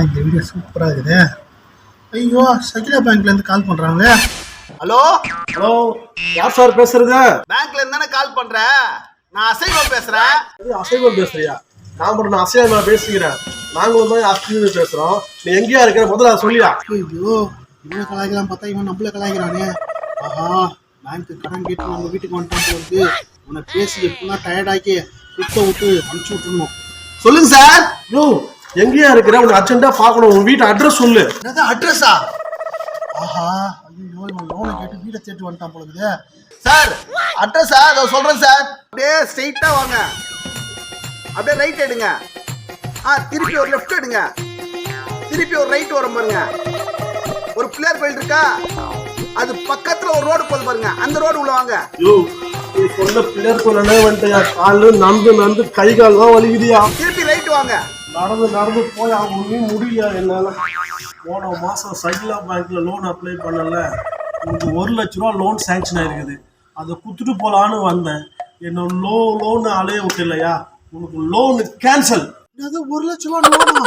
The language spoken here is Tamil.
இந்த வீடியோ சூப்பரா இருக்குது. ஐயோ சகிலா பேங்க்ல இருந்து கால் பண்றாங்க. ஹலோ ஹலோ, யார் சார் பேசுறது? பேங்க்ல இருந்து தானே கால் பண்றேன். நான் அசைவம் பேசுறேன். அசைவம் பேசுறியா? நான் அசைவம் பேசுகிறேன். நாங்களும் தான் அசைவம் பேசுறோம். நீ எங்கேயா இருக்கிற முதல்ல சொல்லியா? ஐயோ இவனை கலாய்க்கலாம் பார்த்தா இவன் நம்மள கலாய்க்கிறானே. ஆஹா பேங்க்கு கடன் கேட்டு நம்ம வீட்டுக்கு வந்துட்டான் போகுது. உன்னை பேசி எப்படின்னா டயர்டாக்கி சுத்த விட்டு அனுப்பிச்சு விட்டுருணும். சொல்லுங்க சார். யோ, எங்கேயா இருக்கிற? உனக்கு அர்ஜென்ட்டா பார்க்கணும். உன் வீட்டு அட்ரஸ் சொல்லு. என்னது அட்ரஸா? ஆஹா ஐயோ இவன் லோனை கேட்டு வீடை தேட்டு வந்துட்டான் போகுது. சார் அட்ரஸா? அதை சொல்றேன் சார். அப்படியே ஸ்ட்ரெயிட்டா வாங்க, அப்படியே ரைட் எடுங்க, திருப்பி ஒரு லெஃப்ட் எடுங்க, திருப்பி ஒரு ரைட் வரும் பாருங்க. ஒரு பிள்ளையார் கோயில் இருக்கா, அது பக்கத்துல ஒரு ரோடு போது பாருங்க, அந்த ரோடு உள்ள வாங்க. யோ, நீ சொன்ன பிள்ளையார் கோயிலே வந்துட்டியா? காலு நடந்து கை கால் தான் வலிக்குதியா? திருப்பி ரைட் வாங்க. நடந்து போய் அவங்க முடியா? என்னால போன மாசம் சகிலா பேங்க்ல லோன் அப்ளை பண்ணல. உனக்கு 1 லட்ச ரூபா லோன் சேங்ஷன் ஆயிருக்குது. அதை குத்துட்டு போலான்னு வந்தேன். என்ன லோன் அலைய விட்டு இல்லையா? உனக்கு லோன் கேன்சல். 1 லட்சம் ரூபா லோனா?